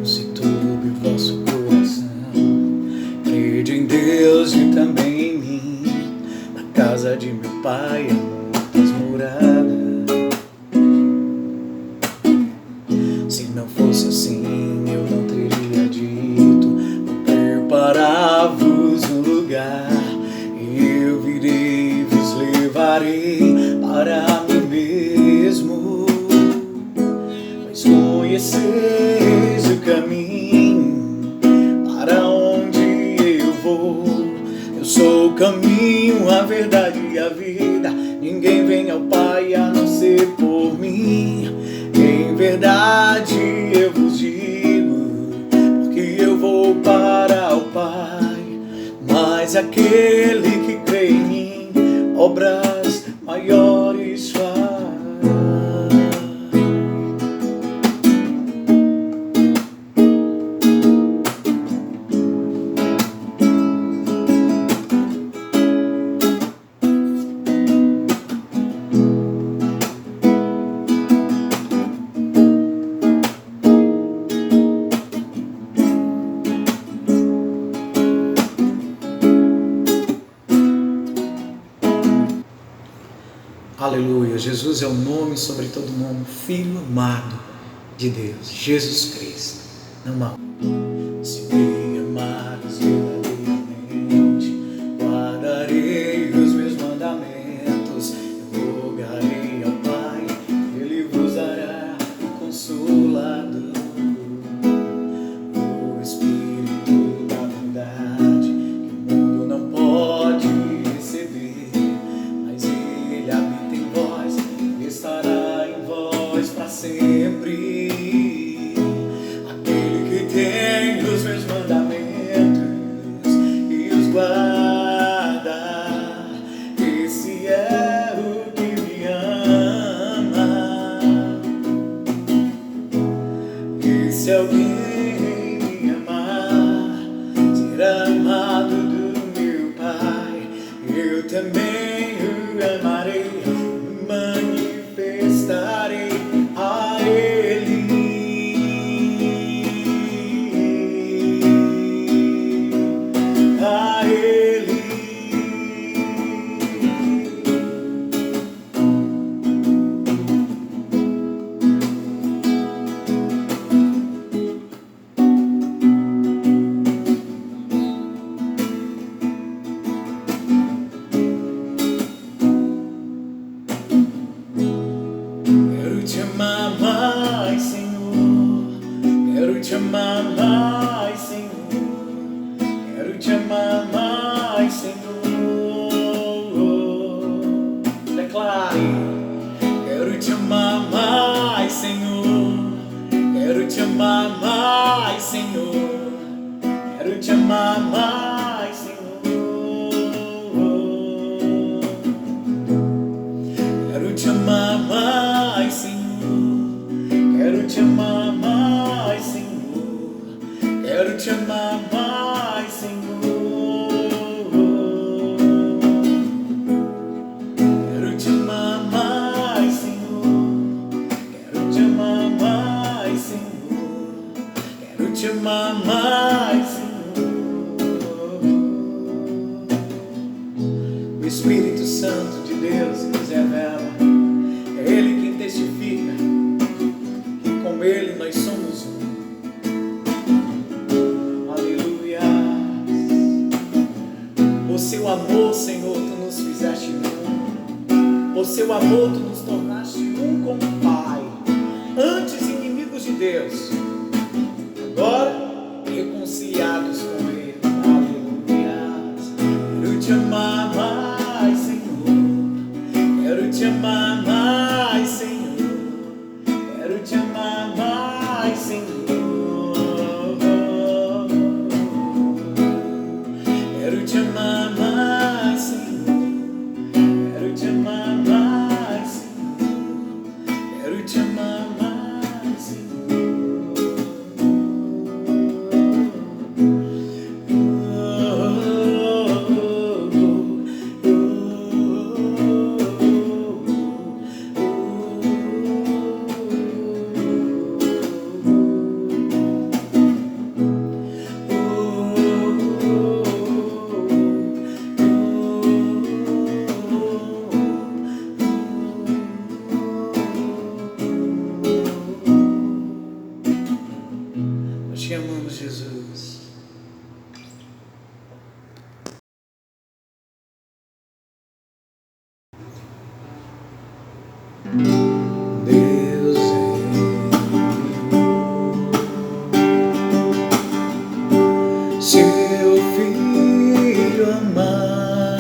Se turbe o vosso coração, crede em Deus e também em mim. Na casa de meu pai há muitas moradas. Se não fosse assim, eu não teria dito: vou preparar-vos um lugar, e eu virei e vos levarei para mim mesmo. Mas conheceis o caminho para onde eu vou. Eu sou o caminho, a verdade e a vida. Ninguém vem ao Pai a não ser por mim. Em verdade eu vos digo, porque eu vou para o Pai. Mas aquele que crê em mim, obras maiores faz. Aleluia, Jesus é o nome sobre todo nome, Filho amado de Deus, Jesus Cristo. Não mal. Se me amares verdadeiramente, guardarei os meus mandamentos. Eu rogarei ao Pai, Ele vos dará Consolador, o Espírito da verdade, que o mundo não pode receber, mas Ele habita em vós, estará em vós para sempre. Aquele que tem os meus mandamentos e os guarda, esse é o que me ama. Esse é alguém me amar, será amado do meu Pai. Eu também o amarei, manifestarei a Ele. A Ele. Quero te amar mais, Senhor. Quero te amar mais, Senhor. Quero te amar mais, Senhor. Declare. Quero te amar mais, Senhor. Quero te amar mais, Senhor. Quero te amar mais, Senhor. Quero te amar mais, Senhor. Quero te amar mais, Senhor. Quero te amar mais, Senhor. Quero te amar mais, Senhor. Quero te amar mais, Senhor. Quero te amar mais, Senhor. O Espírito Santo de de Deus nos revela. É Ele quem testifica que com Ele nós somos um. Aleluia. Por seu amor, Senhor, Tu nos fizeste um. Por seu amor, Tu nos tornaste um com o Pai. Antes inimigos de Deus, agora reconciliados com Ele. Aleluia. Quero te amar mais, Senhor. Quero te amar mais, Senhor. Quero te amar mais, Senhor. Quero te amar mais, Senhor. Quero te amar mais, Senhor. Quero te amar mais, Senhor. Nós te amamos, Jesus. Deus é seu filho amado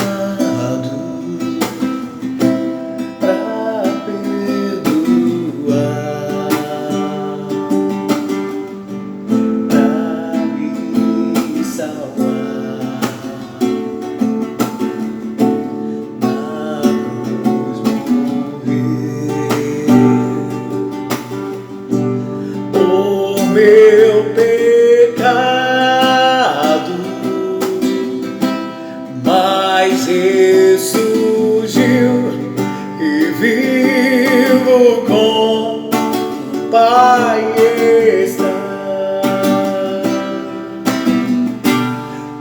pra perdoar, pra me salvar. Na cruz morrer por meu pecado, mas ressurgiu e vivo com o Pai está,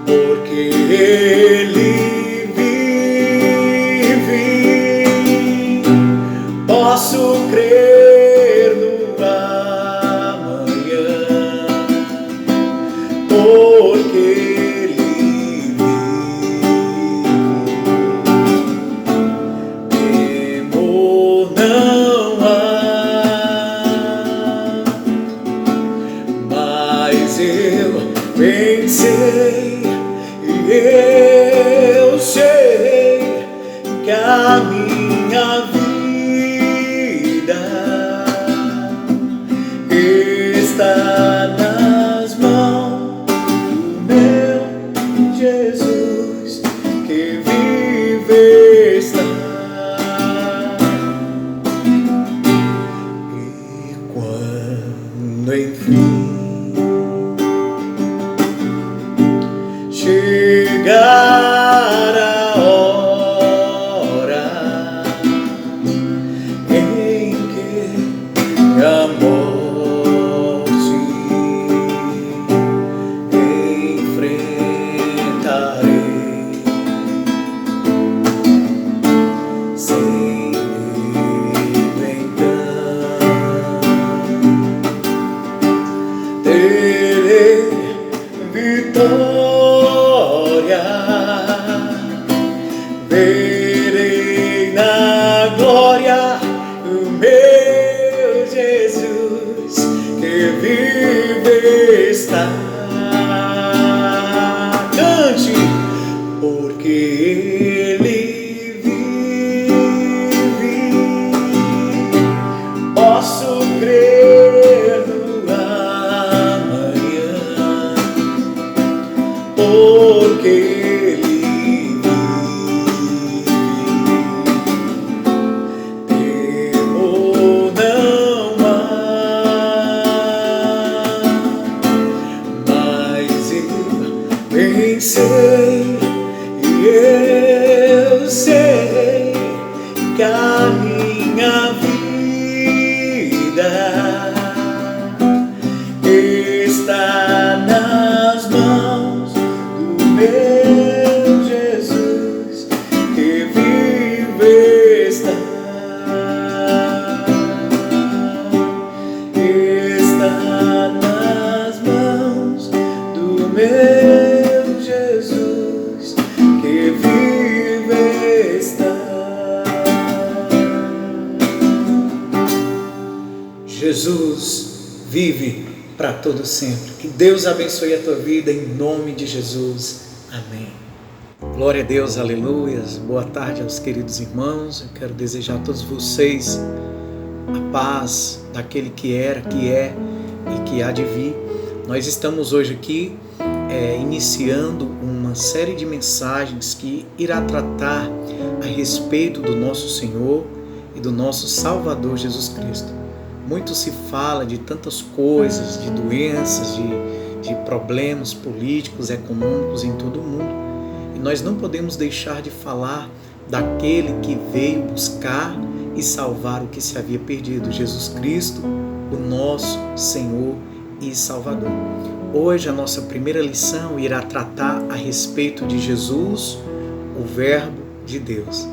porque Ele vive, posso crer no amanhã, porque Ele vive. Temor não há, mas eu pensei e eu sei que a minha vida está nas mãos do meu Jesus, que vive está. E quando enfim chegar a hora em que a morte enfrentarei, sem medo então terei vitória. Verei na glória o meu Jesus, que vive está. Cante, porque Ele vive, posso crer no amanhã, porque Ele vive. Temor não há, mas eu pensei e eu sei que a minha vida está nas mãos do meu Jesus, que vive está nas mãos do meu Jesus, que vive está. Jesus vive para todo sempre. Que Deus abençoe a tua vida em nome de Jesus. Amém. Glória a Deus, aleluias. Boa tarde aos queridos irmãos. Eu quero desejar a todos vocês a paz daquele que era, que é e que há de vir. Nós estamos hoje aqui iniciando uma série de mensagens que irá tratar a respeito do nosso Senhor e do nosso Salvador Jesus Cristo. Muito se fala de tantas coisas, de doenças, de problemas políticos, econômicos em todo o mundo. E nós não podemos deixar de falar daquele que veio buscar e salvar o que se havia perdido, Jesus Cristo, o nosso Senhor e Salvador. Hoje a nossa primeira lição irá tratar a respeito de Jesus, o Verbo de Deus.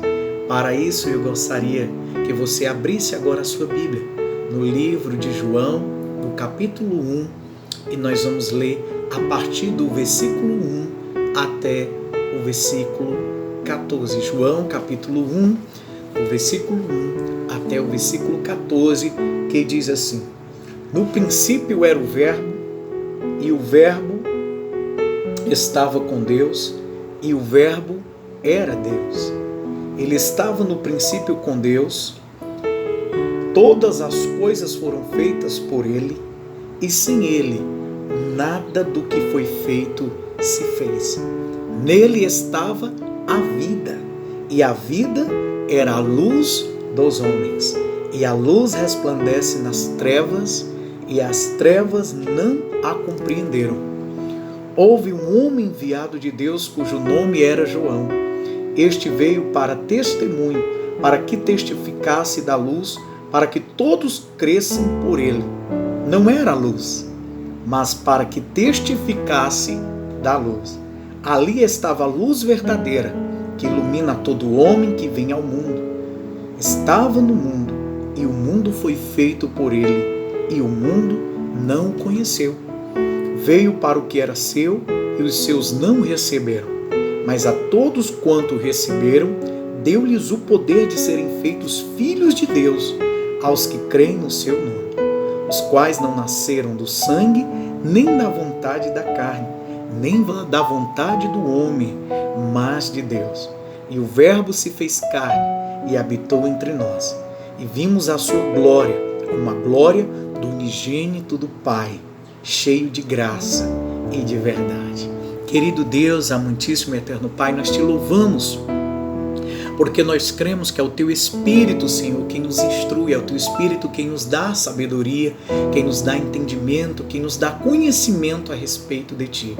Para isso eu gostaria que você abrisse agora a sua Bíblia no livro de João, no capítulo 1, e nós vamos ler a partir do versículo 1 até o versículo 14. João, capítulo 1, do versículo 1 até o versículo 14, que diz assim: No princípio era o Verbo, e o Verbo estava com Deus, e o Verbo era Deus. Ele estava no princípio com Deus. Todas as coisas foram feitas por Ele, e sem Ele, nada do que foi feito se fez. Nele estava a vida, e a vida era a luz dos homens. E a luz resplandece nas trevas, e as trevas não a compreenderam. Houve um homem enviado de Deus, cujo nome era João. Este veio para testemunho, para que testificasse da luz, para que todos crescem por ele. Não era a luz, mas para que testificasse da luz. Ali estava a luz verdadeira, que ilumina todo homem que vem ao mundo. Estava no mundo, e o mundo foi feito por ele, e o mundo não o conheceu. Veio para o que era seu, e os seus não o receberam. Mas a todos quanto receberam, deu-lhes o poder de serem feitos filhos de Deus, aos que creem no seu nome, os quais não nasceram do sangue, nem da vontade da carne, nem da vontade do homem, mas de Deus. E o Verbo se fez carne e habitou entre nós, e vimos a sua glória, como a glória do unigênito do Pai, cheio de graça e de verdade. Querido Deus, amantíssimo e eterno Pai, nós te louvamos, porque nós cremos que é o Teu Espírito, Senhor, quem nos instrui, é o Teu Espírito quem nos dá sabedoria, quem nos dá entendimento, quem nos dá conhecimento a respeito de Ti.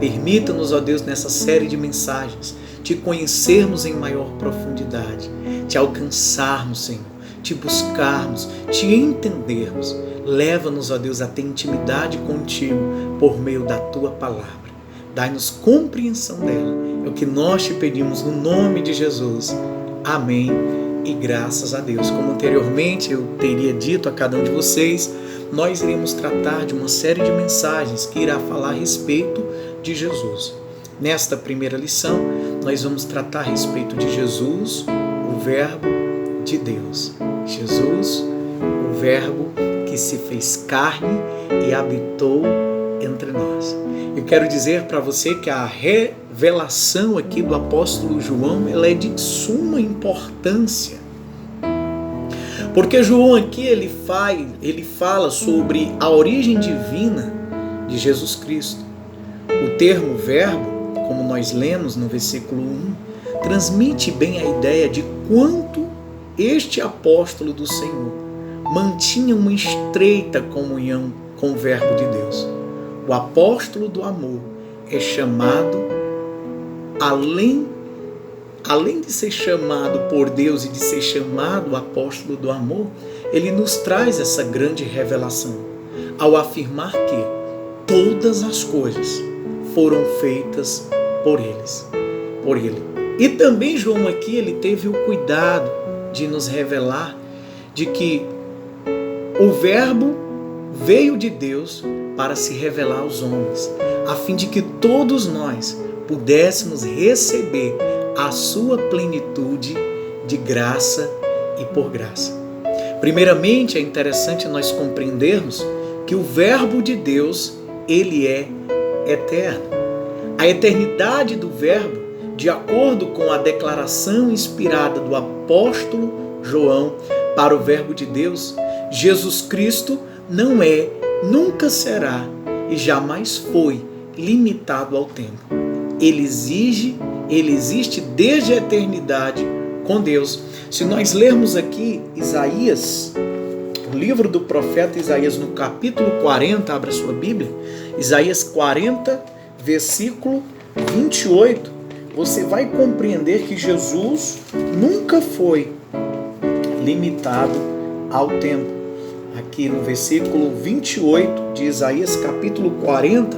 Permita-nos, ó Deus, nessa série de mensagens, Te conhecermos em maior profundidade, Te alcançarmos, Senhor, Te buscarmos, Te entendermos. Leva-nos, ó Deus, a ter intimidade contigo por meio da Tua palavra. Dai-nos compreensão dela. É o que nós te pedimos no nome de Jesus. Amém e graças a Deus. Como anteriormente eu teria dito a cada um de vocês, nós iremos tratar de uma série de mensagens que irá falar a respeito de Jesus. Nesta primeira lição, nós vamos tratar a respeito de Jesus, o Verbo de Deus. Jesus, o Verbo que se fez carne e habitou entre nós. Eu quero dizer para você que a revelação aqui do apóstolo João, ela é de suma importância. Porque João aqui ele fala sobre a origem divina de Jesus Cristo. O termo verbo, como nós lemos no versículo 1, transmite bem a ideia de quanto este apóstolo do Senhor mantinha uma estreita comunhão com o Verbo de Deus. O apóstolo do amor é chamado, além de ser chamado por Deus e de ser chamado apóstolo do amor, ele nos traz essa grande revelação, ao afirmar que todas as coisas foram feitas por ele. E também João aqui, ele teve o cuidado de nos revelar de que o Verbo veio de Deus para se revelar aos homens, a fim de que todos nós pudéssemos receber a sua plenitude de graça e por graça. Primeiramente, é interessante nós compreendermos que o Verbo de Deus, ele é eterno. A eternidade do Verbo, de acordo com a declaração inspirada do apóstolo João para o Verbo de Deus, Jesus Cristo não é, nunca será e jamais foi limitado ao tempo. Ele existe desde a eternidade com Deus. Se nós lermos aqui Isaías, o livro do profeta Isaías, no capítulo 40, abra sua Bíblia, Isaías 40, versículo 28, você vai compreender que Jesus nunca foi limitado ao tempo. Aqui no versículo 28 de Isaías capítulo 40,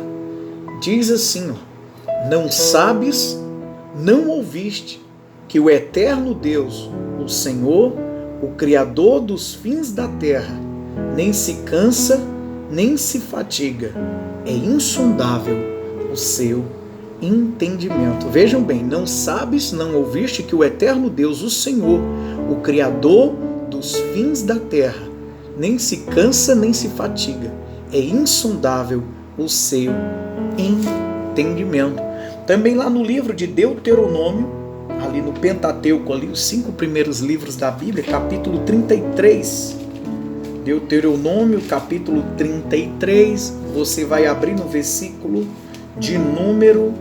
diz assim, não sabes, não ouviste, que o eterno Deus, o Senhor, o Criador dos fins da terra, nem se cansa, nem se fatiga, é insondável o seu entendimento. Vejam bem, não sabes, não ouviste que o eterno Deus, o Senhor, o Criador dos fins da terra, nem se cansa, nem se fatiga, é insondável o seu entendimento. Também lá no livro de Deuteronômio, ali no Pentateuco, ali os 5 primeiros livros da Bíblia, capítulo 33, Deuteronômio, capítulo 33, você vai abrir no versículo de número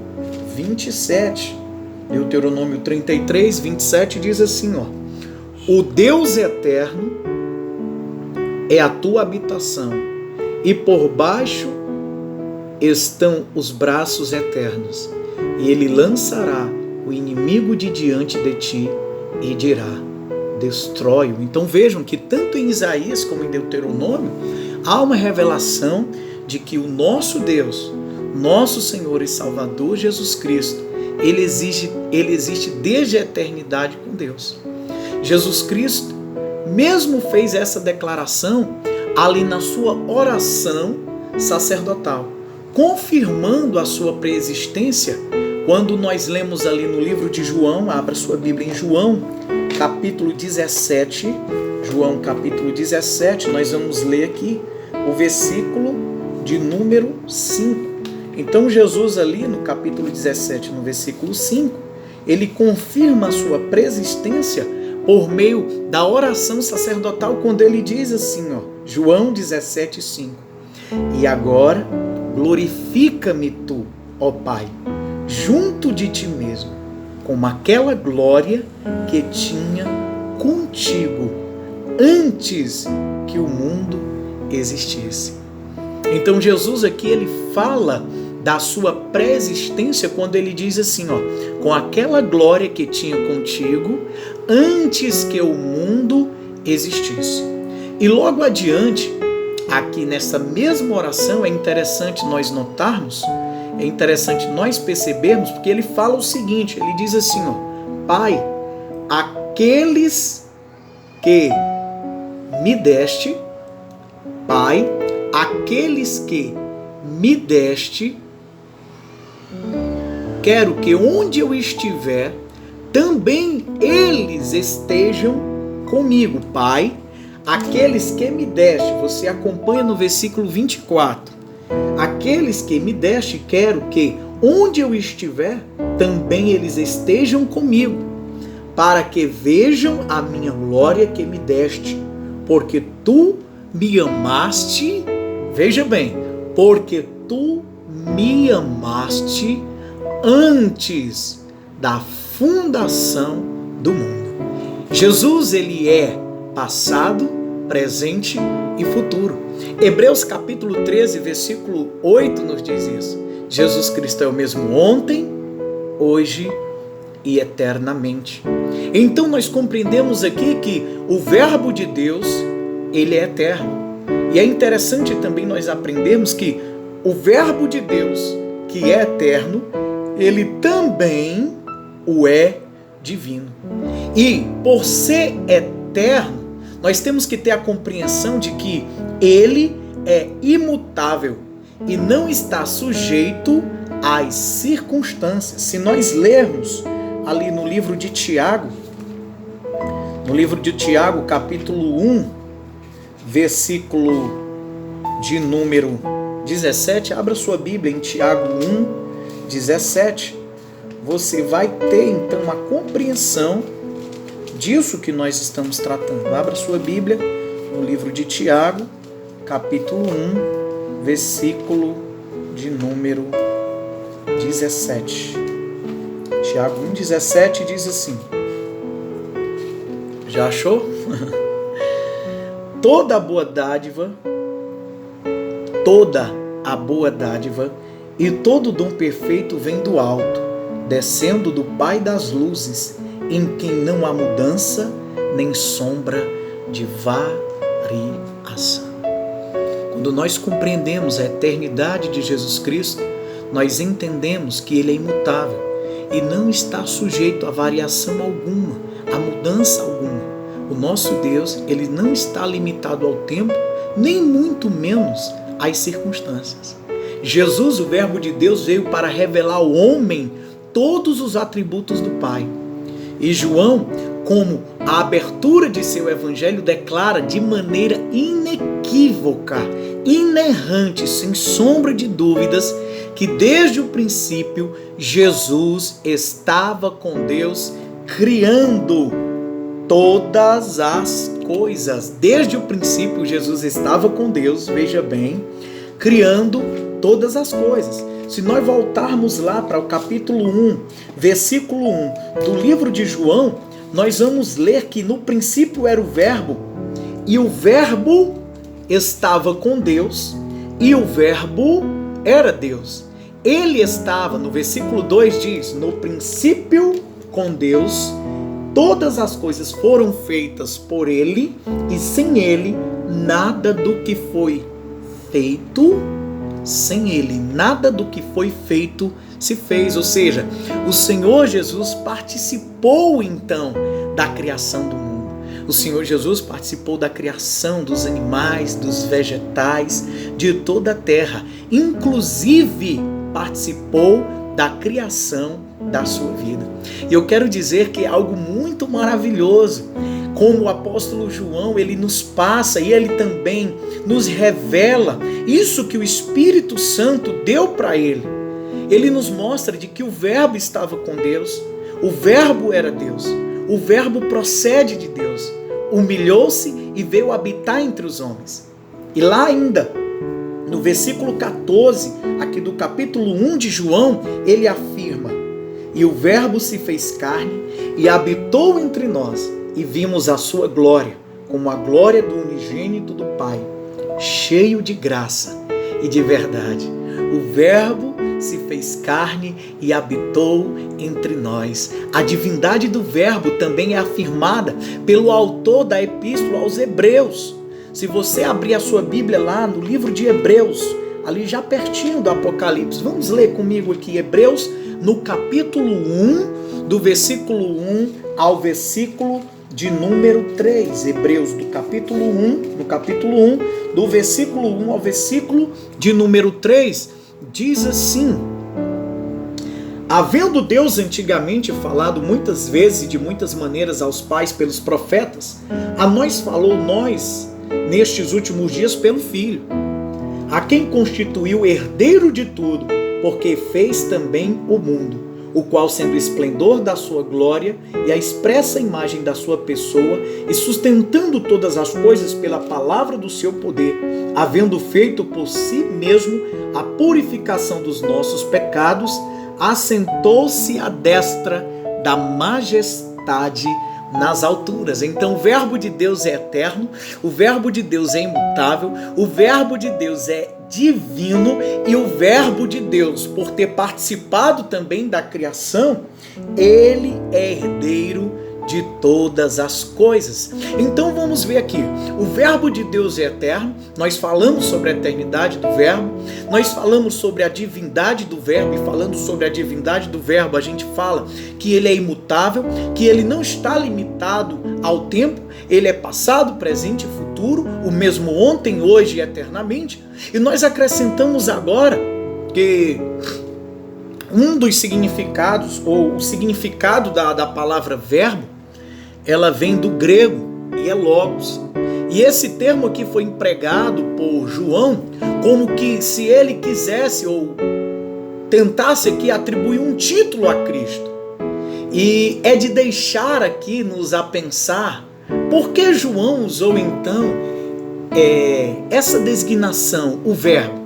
27. Deuteronômio 33, 27 diz assim, o Deus eterno é a tua habitação, e por baixo estão os braços eternos, e ele lançará o inimigo de diante de ti e dirá, destrói-o. Então vejam que tanto em Isaías como em Deuteronômio há uma revelação de que o nosso Deus, nosso Senhor e Salvador Jesus Cristo, ele existe desde a eternidade com Deus. Jesus Cristo mesmo fez essa declaração ali na sua oração sacerdotal, confirmando a sua preexistência. Quando nós lemos ali no livro de João, abra sua Bíblia em João, capítulo 17, João capítulo 17, nós vamos ler aqui o versículo de número 5. Então Jesus ali no capítulo 17, no versículo 5, ele confirma a sua preexistência por meio da oração sacerdotal, quando ele diz assim, João 17, 5, e agora glorifica-me tu, ó Pai, junto de ti mesmo, como aquela glória que tinha contigo antes que o mundo existisse. Então Jesus aqui ele fala da sua pré-existência quando ele diz assim, com aquela glória que tinha contigo antes que o mundo existisse. E logo adiante, aqui nessa mesma oração, é interessante nós notarmos, é interessante nós percebermos, porque ele fala o seguinte, ele diz assim, Pai, aqueles que me deste, Pai, aqueles que me deste, quero que onde eu estiver, também eles estejam comigo. Pai, aqueles que me deste, você acompanha no versículo 24, aqueles que me deste, quero que onde eu estiver, também eles estejam comigo, para que vejam a minha glória que me deste, porque tu me amaste, veja bem, porque tu me amaste antes da fundação do mundo. Jesus, ele é passado, presente e futuro. Hebreus capítulo 13, versículo 8 nos diz isso. Jesus Cristo é o mesmo ontem, hoje e eternamente. Então nós compreendemos aqui que o Verbo de Deus, ele é eterno. E é interessante também nós aprendermos que o Verbo de Deus, que é eterno, ele também o é divino. E, por ser eterno, nós temos que ter a compreensão de que ele é imutável e não está sujeito às circunstâncias. Se nós lermos ali no livro de Tiago, capítulo 1, versículo de número 17, abra sua Bíblia em Tiago 1, 17, você vai ter então uma compreensão disso que nós estamos tratando. Abra sua Bíblia no livro de Tiago, capítulo 1, versículo de número 17. Tiago 1, 17 diz assim. Já achou? Toda a boa dádiva e todo dom perfeito vem do alto, descendo do Pai das luzes, em quem não há mudança nem sombra de variação. Quando nós compreendemos a eternidade de Jesus Cristo, nós entendemos que Ele é imutável e não está sujeito a variação alguma, a mudança alguma. O nosso Deus, Ele não está limitado ao tempo, nem muito menos às circunstâncias. Jesus, o Verbo de Deus, veio para revelar ao homem todos os atributos do Pai. E João, como a abertura de seu evangelho, declara de maneira inequívoca, inerrante, sem sombra de dúvidas, que desde o princípio Jesus estava com Deus, criando todas as coisas. Desde o princípio Jesus estava com Deus, veja bem, criando todas as coisas. Se nós voltarmos lá para o capítulo 1, versículo 1 do livro de João, nós vamos ler que no princípio era o Verbo, e o Verbo estava com Deus, e o Verbo era Deus. Ele estava, no versículo 2 diz, no princípio com Deus, todas as coisas foram feitas por Ele, e sem Ele, nada do que foi feito, sem Ele, nada do que foi feito se fez. Ou seja, o Senhor Jesus participou então da criação do mundo. O Senhor Jesus participou da criação dos animais, dos vegetais, de toda a terra. Inclusive, participou da criação da sua vida. E eu quero dizer que é algo muito maravilhoso, como o apóstolo João, ele nos passa e ele também nos revela isso que o Espírito Santo deu para ele. Ele nos mostra de que o Verbo estava com Deus, o Verbo era Deus, o Verbo procede de Deus, humilhou-se e veio habitar entre os homens. E lá ainda, no versículo 14, aqui do capítulo 1 de João, ele afirma: e o Verbo se fez carne e habitou entre nós, e vimos a sua glória, como a glória do unigênito do Pai, cheio de graça e de verdade. O Verbo se fez carne e habitou entre nós. A divindade do Verbo também é afirmada pelo autor da Epístola aos Hebreus. Se você abrir a sua Bíblia lá no livro de Hebreus, ali já pertinho do Apocalipse, vamos ler comigo aqui Hebreus, no capítulo 1, do versículo 1 ao versículo de número 3. Hebreus do capítulo 1, no capítulo 1, do versículo 1 ao versículo de número 3, diz assim: havendo Deus antigamente falado muitas vezes e de muitas maneiras aos pais pelos profetas, a nós falou nestes últimos dias pelo Filho, a quem constituiu herdeiro de tudo, porque fez também o mundo, o qual, sendo o esplendor da sua glória e a expressa imagem da sua pessoa, e sustentando todas as coisas pela palavra do seu poder, havendo feito por si mesmo a purificação dos nossos pecados, assentou-se à destra da majestade nas alturas. Então o Verbo de Deus é eterno, o Verbo de Deus é imutável, o Verbo de Deus é divino, e o Verbo de Deus, por ter participado também da criação, ele é herdeiro de todas as coisas. Então vamos ver aqui, o verbo de Deus é eterno, nós falamos sobre a eternidade do verbo, nós falamos sobre a divindade do verbo, e falando sobre a divindade do verbo, a gente fala que ele é imutável, que ele não está limitado ao tempo, ele é passado, presente e futuro, o mesmo ontem, hoje e eternamente. E nós acrescentamos agora que um dos significados, ou o significado da palavra verbo, ela vem do grego e é logos. E esse termo aqui foi empregado por João como que se ele quisesse ou tentasse aqui atribuir um título a Cristo. E é de deixar aqui nos a pensar por que João usou então essa designação, o verbo.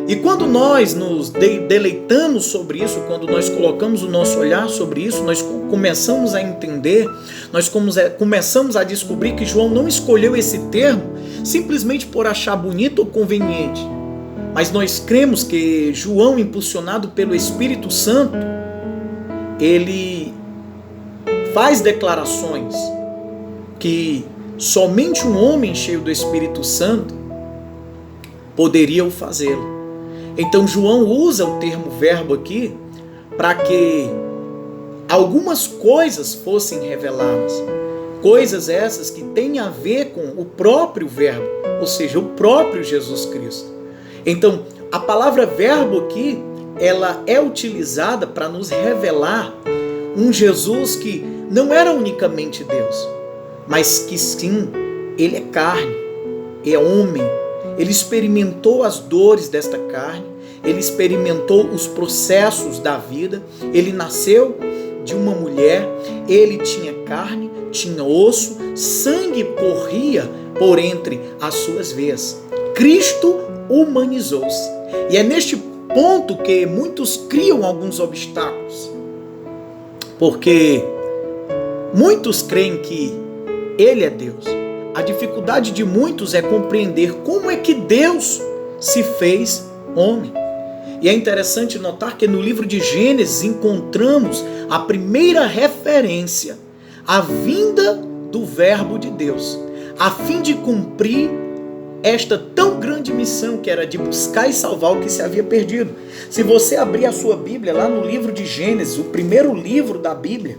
E quando nós nos deleitamos sobre isso, quando nós colocamos o nosso olhar sobre isso, nós começamos a entender, nós começamos a descobrir que João não escolheu esse termo simplesmente por achar bonito ou conveniente. Mas nós cremos que João, impulsionado pelo Espírito Santo, ele faz declarações que somente um homem cheio do Espírito Santo poderia o fazê-lo. Então João usa o termo verbo aqui para que algumas coisas fossem reveladas. Coisas essas que têm a ver com o próprio verbo, ou seja, o próprio Jesus Cristo. Então, a palavra verbo aqui, ela é utilizada para nos revelar um Jesus que não era unicamente Deus, mas que sim, ele é carne, é homem. Ele experimentou as dores desta carne, ele experimentou os processos da vida, ele nasceu de uma mulher, ele tinha carne, tinha osso, sangue corria por entre as suas veias. Cristo humanizou-se. E é neste ponto que muitos criam alguns obstáculos, porque muitos creem que ele é Deus. A dificuldade de muitos é compreender como é que Deus se fez homem. E é interessante notar que no livro de Gênesis encontramos a primeira referência à vinda do Verbo de Deus, a fim de cumprir esta tão grande missão que era de buscar e salvar o que se havia perdido. Se você abrir a sua Bíblia lá no livro de Gênesis, o primeiro livro da Bíblia,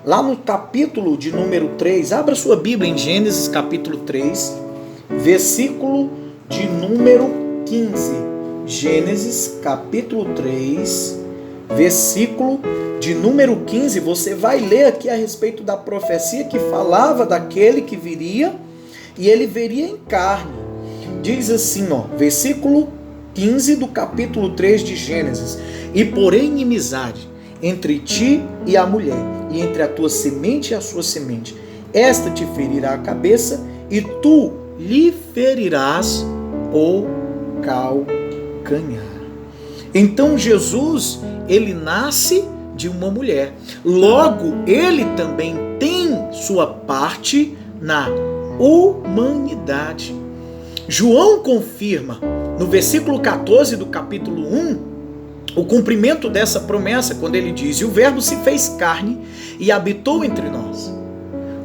lá no capítulo de número 3, abra sua Bíblia em Gênesis capítulo 3, versículo de número 15. Gênesis capítulo 3, versículo de número 15, você vai ler aqui a respeito da profecia que falava daquele que viria e ele viria em carne. Diz assim, versículo 15 do capítulo 3 de Gênesis: e porém inimizade entre ti e a mulher, e entre a tua semente e a sua semente. Esta te ferirá a cabeça, e tu lhe ferirás o calcanhar. Então Jesus, ele nasce de uma mulher. Logo, ele também tem sua parte na humanidade. João confirma, no versículo 14 do capítulo 1, o cumprimento dessa promessa, quando ele diz: e o verbo se fez carne e habitou entre nós.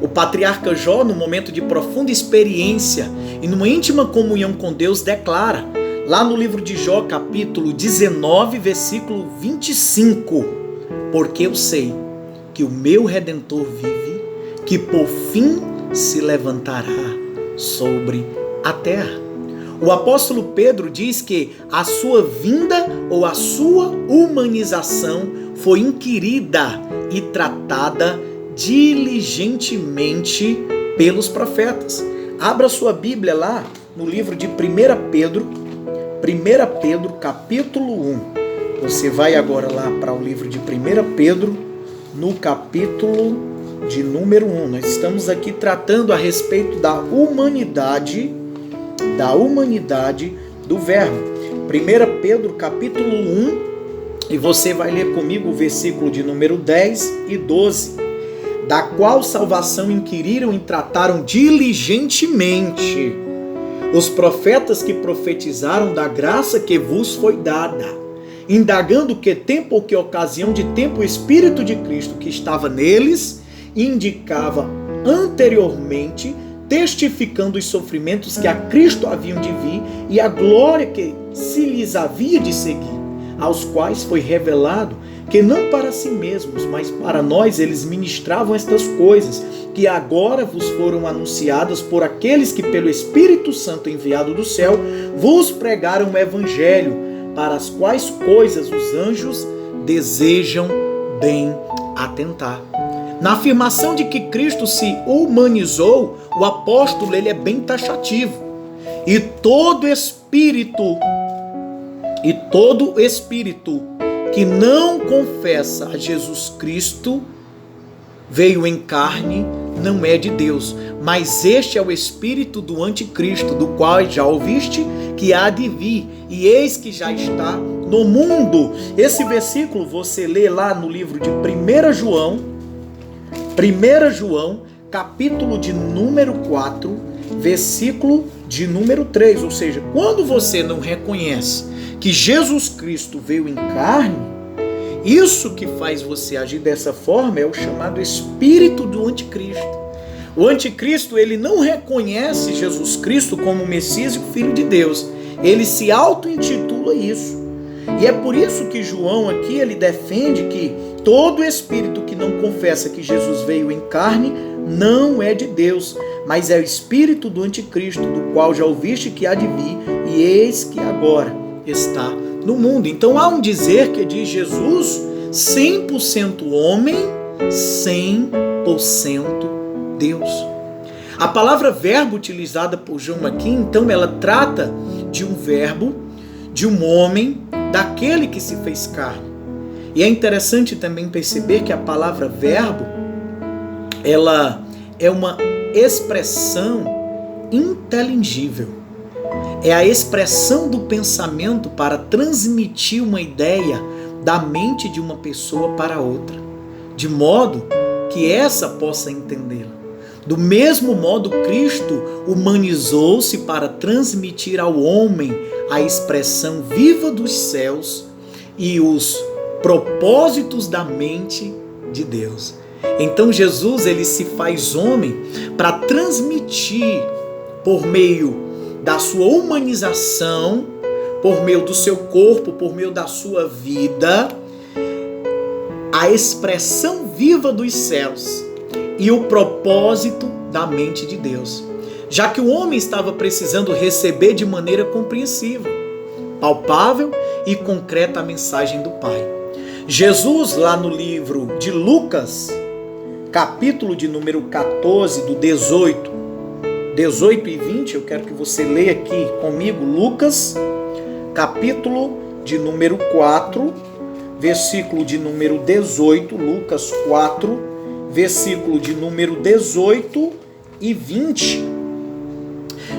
O patriarca Jó, no momento de profunda experiência e numa íntima comunhão com Deus, declara, lá no livro de Jó, capítulo 19, versículo 25, porque eu sei que o meu Redentor vive, que por fim se levantará sobre a terra. O apóstolo Pedro diz que a sua vinda ou a sua humanização foi inquirida e tratada diligentemente pelos profetas. Abra sua Bíblia lá no livro de 1 Pedro, capítulo 1. Você vai agora lá para o livro de 1 Pedro, no capítulo de número 1. Nós estamos aqui tratando a respeito da humanidade do verbo. 1 Pedro capítulo 1, e você vai ler comigo o versículo de número 10 e 12. Da qual salvação inquiriram e trataram diligentemente os profetas que profetizaram da graça que vos foi dada, indagando que tempo ou que ocasião de tempo o Espírito de Cristo que estava neles indicava anteriormente, testificando os sofrimentos que a Cristo haviam de vir e a glória que se lhes havia de seguir, aos quais foi revelado que não para si mesmos, mas para nós eles ministravam estas coisas, que agora vos foram anunciadas por aqueles que pelo Espírito Santo enviado do céu vos pregaram o Evangelho, para as quais coisas os anjos desejam bem atentar. Na afirmação de que Cristo se humanizou, o apóstolo ele é bem taxativo. E todo espírito que não confessa a Jesus Cristo veio em carne, não é de Deus, mas este é o espírito do anticristo, do qual já ouviste que há de vir, e eis que já está no mundo. Esse versículo você lê lá no livro de 1 João, capítulo de número 4, versículo de número 3, ou seja, quando você não reconhece que Jesus Cristo veio em carne, isso que faz você agir dessa forma é o chamado espírito do anticristo. O anticristo, ele não reconhece Jesus Cristo como o Messias e o Filho de Deus. Ele se auto-intitula isso. E é por isso que João aqui, ele defende que todo espírito que não confessa que Jesus veio em carne não é de Deus, mas é o espírito do anticristo, do qual já ouviste que há de vir, e eis que agora está no mundo. Então há um dizer que diz Jesus 100% homem, 100% Deus. A palavra verbo utilizada por João aqui, então, ela trata de um verbo, de um homem, daquele que se fez carne. E é interessante também perceber que a palavra verbo, ela é uma expressão inteligível. É a expressão do pensamento para transmitir uma ideia da mente de uma pessoa para outra, de modo que essa possa entendê-la. Do mesmo modo, Cristo humanizou-se para transmitir ao homem a expressão viva dos céus e os propósitos da mente de Deus. Então Jesus, ele se faz homem para transmitir por meio da sua humanização, por meio do seu corpo, por meio da sua vida, a expressão viva dos céus e o propósito da mente de Deus. Já que o homem estava precisando receber de maneira compreensível, palpável e concreta a mensagem do Pai. Jesus, lá no livro de Lucas, capítulo de número 14, do 18 e 20, eu quero que você leia aqui comigo, Lucas, capítulo de número 4, versículo de número 18, Lucas 4, versículo de número 18 e 20.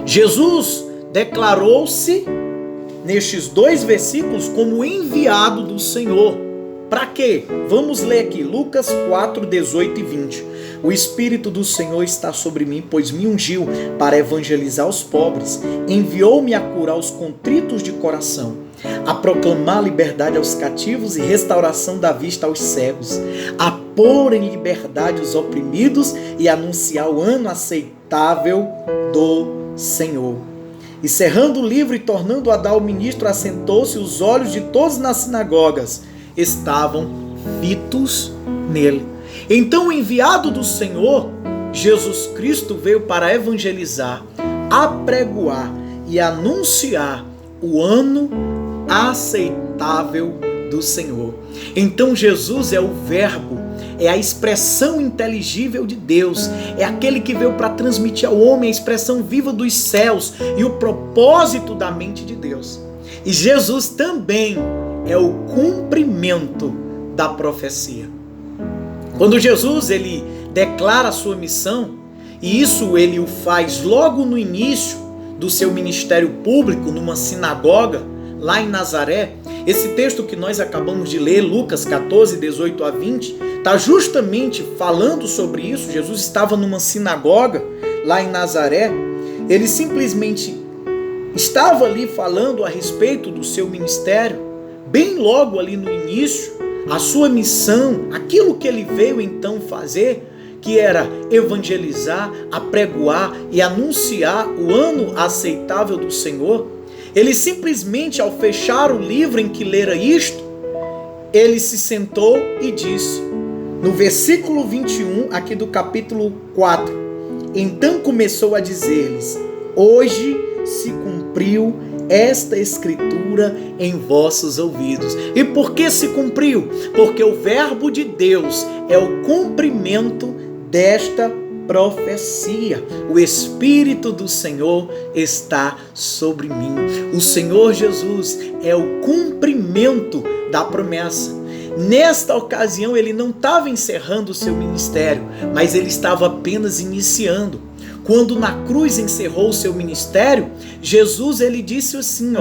Jesus declarou-se nestes dois versículos como enviado do Senhor. Para quê? Vamos ler aqui, Lucas 4, 18 e 20. O Espírito do Senhor está sobre mim, pois me ungiu para evangelizar os pobres, enviou-me a curar os contritos de coração, a proclamar liberdade aos cativos e restauração da vista aos cegos, a pôr em liberdade os oprimidos e anunciar o ano aceitável do Senhor. E cerrando o livro e tornando a dar ao ministro, assentou-se, os olhos de todos nas sinagogas estavam fitos nele. Então o enviado do Senhor, Jesus Cristo, veio para evangelizar, apregoar e anunciar o ano aceitável do Senhor. Então Jesus é o verbo, é a expressão inteligível de Deus, é aquele que veio para transmitir ao homem a expressão viva dos céus e o propósito da mente de Deus. E Jesus também é o cumprimento da profecia. Quando Jesus ele declara a sua missão, e isso ele o faz logo no início do seu ministério público, numa sinagoga, lá em Nazaré, esse texto que nós acabamos de ler, Lucas 14, 18 a 20, está justamente falando sobre isso. Jesus estava numa sinagoga, lá em Nazaré, ele simplesmente estava ali falando a respeito do seu ministério, bem logo ali no início, a sua missão, aquilo que ele veio então fazer, que era evangelizar, apregoar e anunciar o ano aceitável do Senhor, ele simplesmente, ao fechar o livro em que lera isto, ele se sentou e disse, no versículo 21, aqui do capítulo 4, então começou a dizer-lhes, hoje se cumpriu esta escritura em vossos ouvidos. E por que se cumpriu? Porque o verbo de Deus é o cumprimento desta profecia. O Espírito do Senhor está sobre mim. O Senhor Jesus é o cumprimento da promessa. Nesta ocasião ele não estava encerrando o seu ministério, mas ele estava apenas iniciando. Quando na cruz encerrou o seu ministério, Jesus ele disse assim,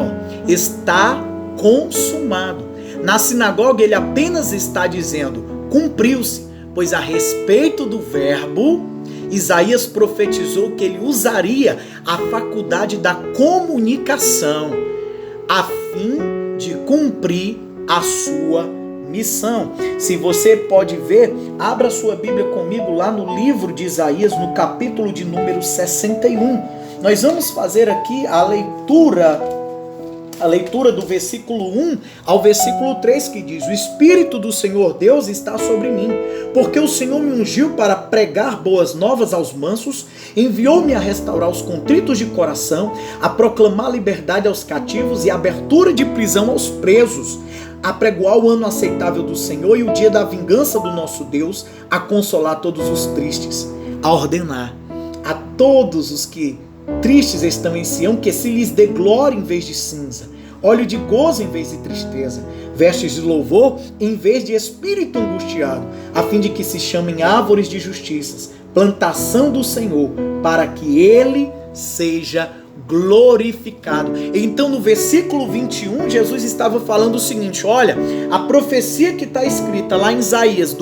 está consumado. Na sinagoga ele apenas está dizendo, cumpriu-se, pois a respeito do verbo, Isaías profetizou que ele usaria a faculdade da comunicação, a fim de cumprir a sua missão. Se você pode ver, abra sua Bíblia comigo lá no livro de Isaías, no capítulo de número 61. Nós vamos fazer aqui a leitura do versículo 1 ao versículo 3, que diz, o Espírito do Senhor Deus está sobre mim, porque o Senhor me ungiu para pregar boas novas aos mansos, enviou-me a restaurar os contritos de coração, a proclamar liberdade aos cativos e abertura de prisão aos presos, a pregoar o ano aceitável do Senhor e o dia da vingança do nosso Deus, a consolar todos os tristes, a ordenar a todos os que tristes estão em Sião, que se lhes dê glória em vez de cinza, óleo de gozo em vez de tristeza, vestes de louvor em vez de espírito angustiado, a fim de que se chamem árvores de justiça, plantação do Senhor, para que ele seja glorificado. Então no versículo 21, Jesus estava falando o seguinte, olha, a profecia que está escrita lá em Isaías,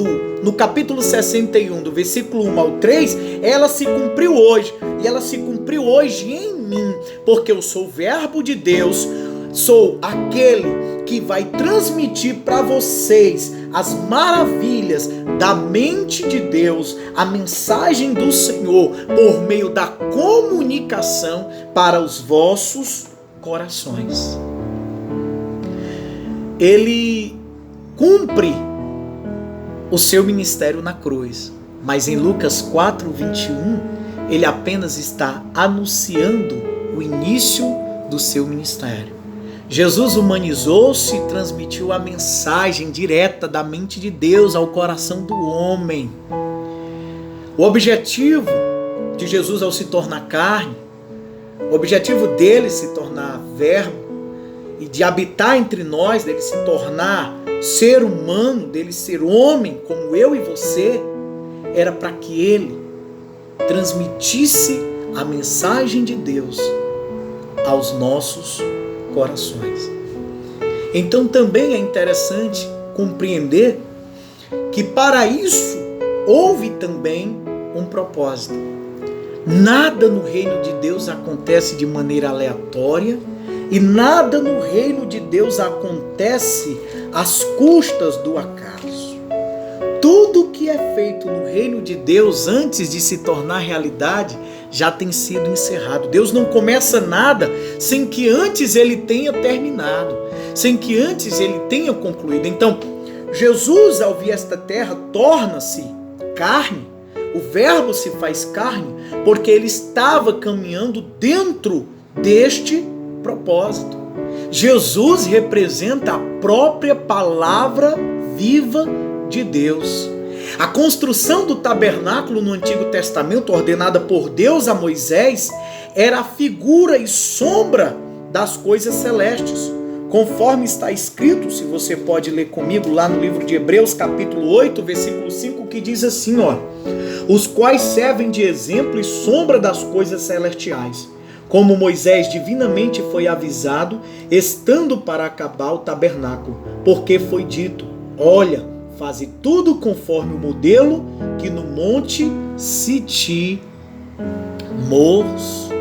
no capítulo 61, do versículo 1 ao 3, ela se cumpriu hoje, e ela se cumpriu hoje em mim, porque eu sou o verbo de Deus, sou aquele que vai transmitir para vocês as maravilhas da mente de Deus, a mensagem do Senhor, por meio da comunicação para os vossos corações. Ele cumpre o seu ministério na cruz, mas em Lucas 4:21, ele apenas está anunciando o início do seu ministério. Jesus humanizou-se e transmitiu a mensagem direta da mente de Deus ao coração do homem. O objetivo de Jesus ao se tornar carne, o objetivo dele se tornar verbo e de habitar entre nós, dele se tornar ser humano, dele ser homem como eu e você, era para que ele transmitisse a mensagem de Deus aos nossos corações. Então também é interessante compreender que para isso houve também um propósito. Nada no reino de Deus acontece de maneira aleatória e nada no reino de Deus acontece às custas do acaso. Tudo que é feito no reino de Deus antes de se tornar realidade já tem sido encerrado. Deus não começa nada sem que antes ele tenha terminado, sem que antes ele tenha concluído. Então, Jesus, ao vir a esta terra, torna-se carne, o verbo se faz carne, porque ele estava caminhando dentro deste propósito. Jesus representa a própria palavra viva de Deus. A construção do tabernáculo no Antigo Testamento, ordenada por Deus a Moisés, era a figura e sombra das coisas celestes. Conforme está escrito, se você pode ler comigo lá no livro de Hebreus, capítulo 8, versículo 5, que diz assim, os quais servem de exemplo e sombra das coisas celestiais, como Moisés divinamente foi avisado, estando para acabar o tabernáculo, porque foi dito, olha, faze tudo conforme o modelo que no monte se te mostrou.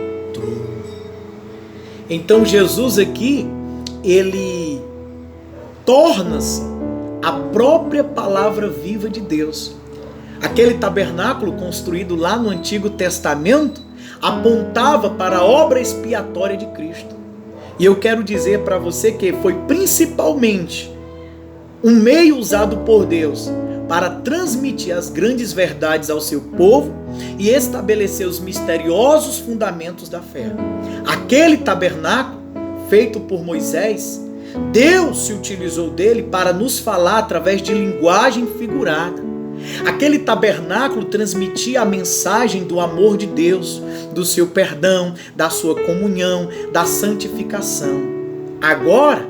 Então Jesus aqui, ele torna-se a própria palavra viva de Deus. Aquele tabernáculo construído lá no Antigo Testamento apontava para a obra expiatória de Cristo. E eu quero dizer para você que foi principalmente um meio usado por Deus para transmitir as grandes verdades ao seu povo e estabelecer os misteriosos fundamentos da fé. Aquele tabernáculo feito por Moisés, Deus se utilizou dele para nos falar através de linguagem figurada. Aquele tabernáculo transmitia a mensagem do amor de Deus, do seu perdão, da sua comunhão, da santificação. Agora,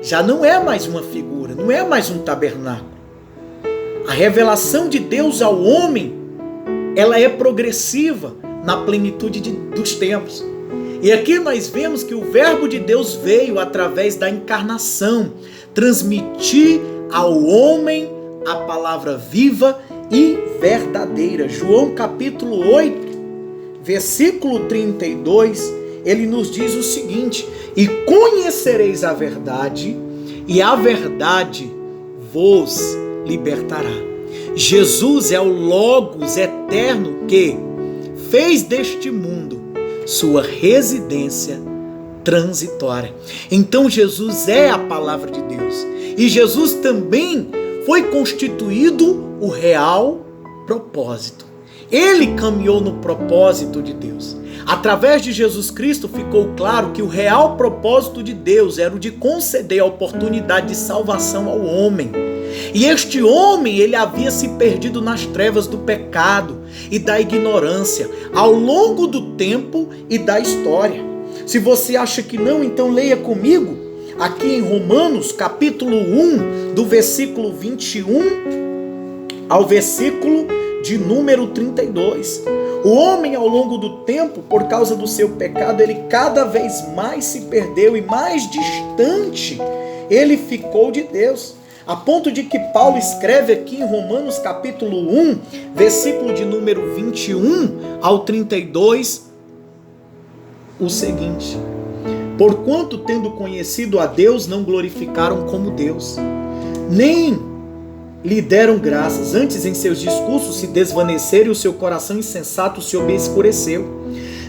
já não é mais uma figura, não é mais um tabernáculo. A revelação de Deus ao homem, ela é progressiva na plenitude dos tempos. E aqui nós vemos que o Verbo de Deus veio através da encarnação, transmitir ao homem a palavra viva e verdadeira. João capítulo 8, versículo 32, ele nos diz o seguinte: e conhecereis a verdade, e a verdade vos libertará. Jesus é o Logos eterno que fez deste mundo sua residência transitória. Então Jesus é a palavra de Deus. E Jesus também foi constituído o real propósito. Ele caminhou no propósito de Deus. Através de Jesus Cristo ficou claro que o real propósito de Deus era o de conceder a oportunidade de salvação ao homem. E este homem, ele havia se perdido nas trevas do pecado e da ignorância ao longo do tempo e da história. Se você acha que não, então leia comigo aqui em Romanos capítulo 1, do versículo 21 ao versículo de número 32. O homem, ao longo do tempo, por causa do seu pecado, ele cada vez mais se perdeu e mais distante ele ficou de Deus. A ponto de que Paulo escreve aqui em Romanos capítulo 1, versículo de número 21 ao 32, o seguinte: porquanto, tendo conhecido a Deus, não glorificaram como Deus, nem lhe deram graças, antes em seus discursos se desvaneceram e o seu coração insensato se obscureceu.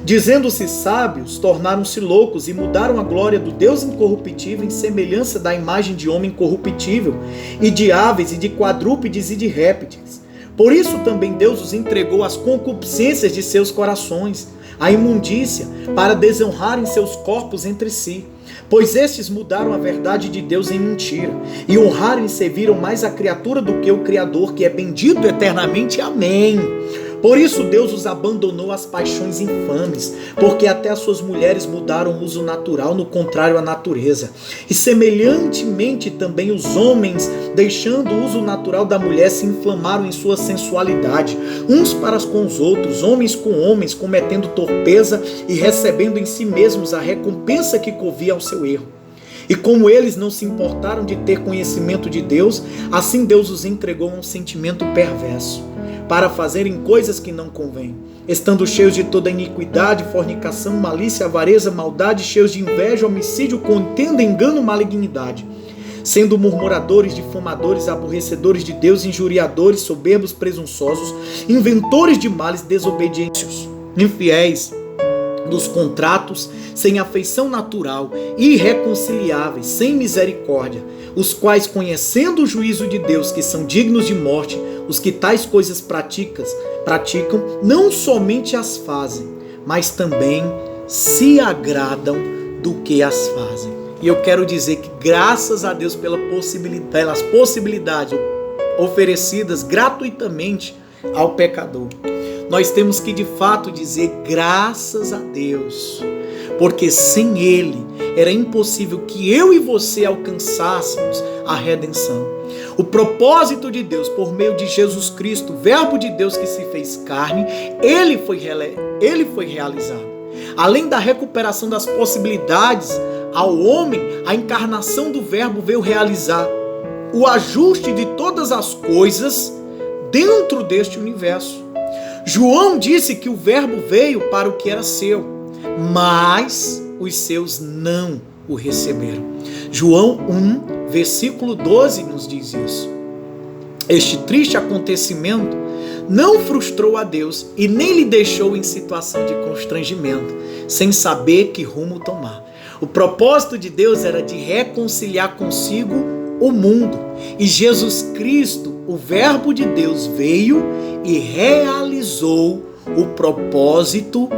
Dizendo-se sábios, tornaram-se loucos e mudaram a glória do Deus incorruptível em semelhança da imagem de homem corruptível, e de aves, e de quadrúpedes, e de répteis. Por isso também Deus os entregou às concupiscências de seus corações, à imundícia, para desonrarem seus corpos entre si. Pois estes mudaram a verdade de Deus em mentira, e honraram e serviram mais a criatura do que o Criador, que é bendito eternamente. Amém. Por isso Deus os abandonou às paixões infames, porque até as suas mulheres mudaram o uso natural, no contrário à natureza. E semelhantemente também os homens, deixando o uso natural da mulher, se inflamaram em sua sensualidade, uns para com os outros, homens com homens, cometendo torpeza e recebendo em si mesmos a recompensa que convia ao seu erro. E como eles não se importaram de ter conhecimento de Deus, assim Deus os entregou a um sentimento perverso, para fazerem coisas que não convêm, estando cheios de toda iniquidade, fornicação, malícia, avareza, maldade, cheios de inveja, homicídio, contenda, engano, malignidade, sendo murmuradores, difamadores, aborrecedores de Deus, injuriadores, soberbos, presunçosos, inventores de males, desobedientes, infiéis dos contratos, sem afeição natural, irreconciliáveis, sem misericórdia, os quais, conhecendo o juízo de Deus, que são dignos de morte, os que tais coisas praticam, não somente as fazem, mas também se agradam do que as fazem. E eu quero dizer que graças a Deus pelas possibilidades oferecidas gratuitamente ao pecador, nós temos que de fato dizer graças a Deus, porque sem Ele era impossível que eu e você alcançássemos a redenção. O propósito de Deus por meio de Jesus Cristo, o Verbo de Deus que se fez carne, ele foi realizado. Além da recuperação das possibilidades ao homem, a encarnação do Verbo veio realizar o ajuste de todas as coisas dentro deste universo. João disse que o Verbo veio para o que era seu, mas os seus não o receberam. João 1, versículo 12 nos diz isso. Este triste acontecimento não frustrou a Deus e nem lhe deixou em situação de constrangimento, sem saber que rumo tomar. O propósito de Deus era de reconciliar consigo o mundo. E Jesus Cristo, o Verbo de Deus, veio e realizou o propósito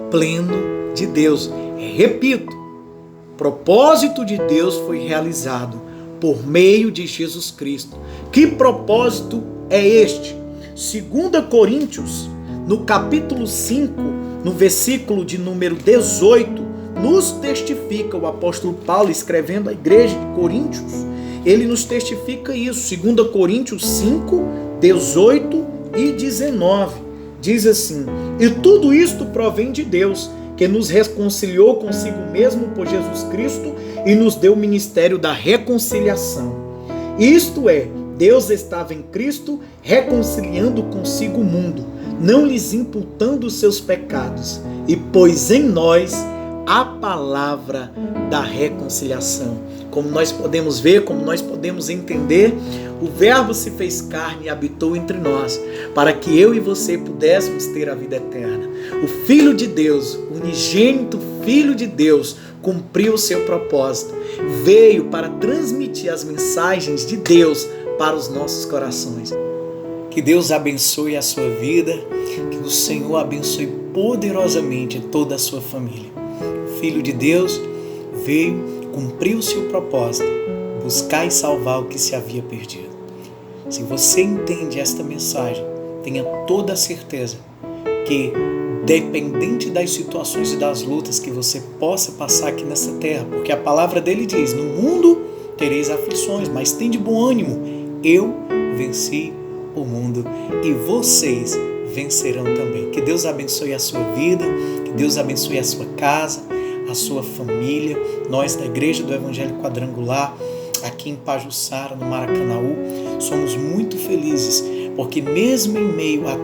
pleno de Deus. Repito, o propósito de Deus foi realizado por meio de Jesus Cristo. Que propósito é este? 2 Coríntios, no capítulo 5, no versículo de número 18, nos testifica, o apóstolo Paulo escrevendo à igreja de Coríntios, ele nos testifica isso. 2 Coríntios 5, 18 e 19, diz assim: e tudo isto provém de Deus, que nos reconciliou consigo mesmo por Jesus Cristo e nos deu o ministério da reconciliação. Isto é, Deus estava em Cristo reconciliando consigo o mundo, não lhes imputando os seus pecados, e pôs em nós a palavra da reconciliação. Como nós podemos ver, como nós podemos entender, o Verbo se fez carne e habitou entre nós, para que eu e você pudéssemos ter a vida eterna. O Filho de Deus, o unigênito Filho de Deus, cumpriu o seu propósito. Veio para transmitir as mensagens de Deus para os nossos corações. Que Deus abençoe a sua vida, que o Senhor abençoe poderosamente toda a sua família. O Filho de Deus veio cumprir o seu propósito, buscar e salvar o que se havia perdido. Se você entende esta mensagem, tenha toda a certeza que, dependente das situações e das lutas que você possa passar aqui nessa terra, porque a palavra dele diz: no mundo tereis aflições, mas tende bom ânimo, eu venci o mundo e vocês vencerão também. Que Deus abençoe a sua vida, que Deus abençoe a sua casa, a sua família. Nós da Igreja do Evangelho Quadrangular, aqui em Pajuçara, no Maracanaú, somos muito felizes, porque mesmo em meio a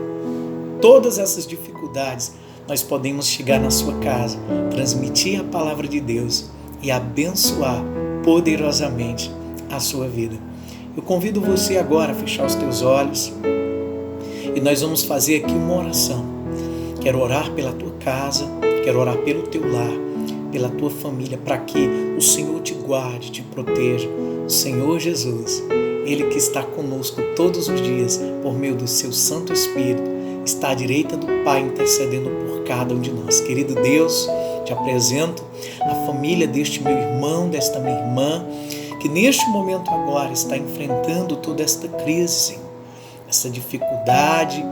todas essas dificuldades, nós podemos chegar na sua casa, transmitir a palavra de Deus e abençoar poderosamente a sua vida. Eu convido você agora a fechar os teus olhos e nós vamos fazer aqui uma oração. Quero orar pela tua casa, quero orar pelo teu lar, pela tua família, para que o Senhor te guarde, te proteja. O Senhor Jesus, Ele que está conosco todos os dias, por meio do seu Santo Espírito, está à direita do Pai, intercedendo por cada um de nós. Querido Deus, te apresento a família deste meu irmão, desta minha irmã, que neste momento agora está enfrentando toda esta crise, Senhor, essa dificuldade,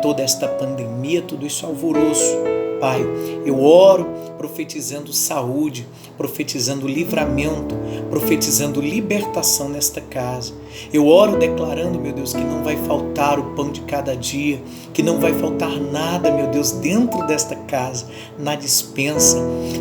toda esta pandemia, todo esse alvoroço. Pai, eu oro profetizando saúde, profetizando livramento, profetizando libertação nesta casa. Eu oro declarando, meu Deus, que não vai faltar o pão de cada dia, que não vai faltar nada, meu Deus, dentro desta casa, na despensa,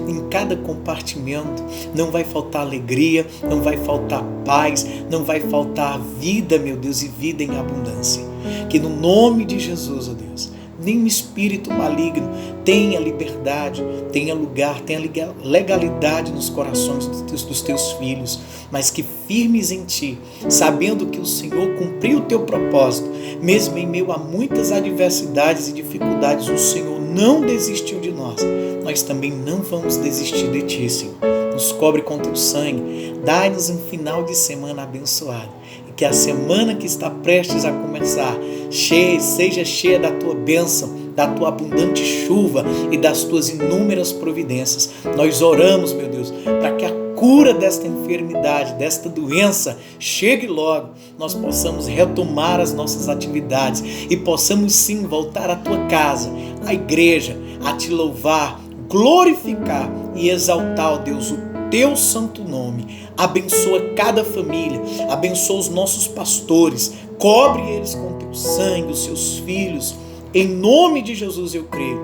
em cada compartimento. Não vai faltar alegria, não vai faltar paz, não vai faltar vida, meu Deus, e vida em abundância. Que no nome de Jesus, ó Deus, nenhum espírito maligno tenha liberdade, tenha lugar, tenha legalidade nos corações dos teus filhos, mas que firmes em Ti, sabendo que o Senhor cumpriu o Teu propósito, mesmo em meio a muitas adversidades e dificuldades, o Senhor não desistiu de nós. Nós também não vamos desistir de Ti, Senhor. Nos cobre com Teu sangue, dai-nos um final de semana abençoado, e que a semana que está prestes a começar seja cheia da Tua bênção, da Tua abundante chuva e das Tuas inúmeras providências. Nós oramos, meu Deus, para que a cura desta enfermidade, desta doença, chegue logo, nós possamos retomar as nossas atividades e possamos sim voltar à Tua casa, à igreja, a Te louvar, glorificar e exaltar, ó Deus, o Teu santo nome. Abençoa cada família, abençoa os nossos pastores, cobre eles com Teu sangue, os seus filhos. Em nome de Jesus eu creio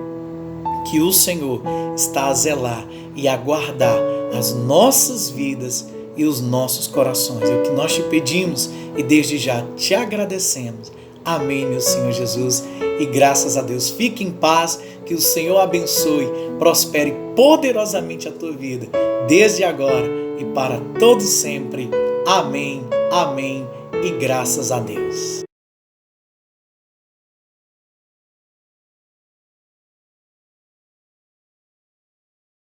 que o Senhor está a zelar e a guardar as nossas vidas e os nossos corações. É o que nós te pedimos e desde já te agradecemos. Amém, meu Senhor Jesus, e graças a Deus. Fique em paz, que o Senhor abençoe, prospere poderosamente a tua vida, desde agora e para todos sempre. Amém, amém e graças a Deus.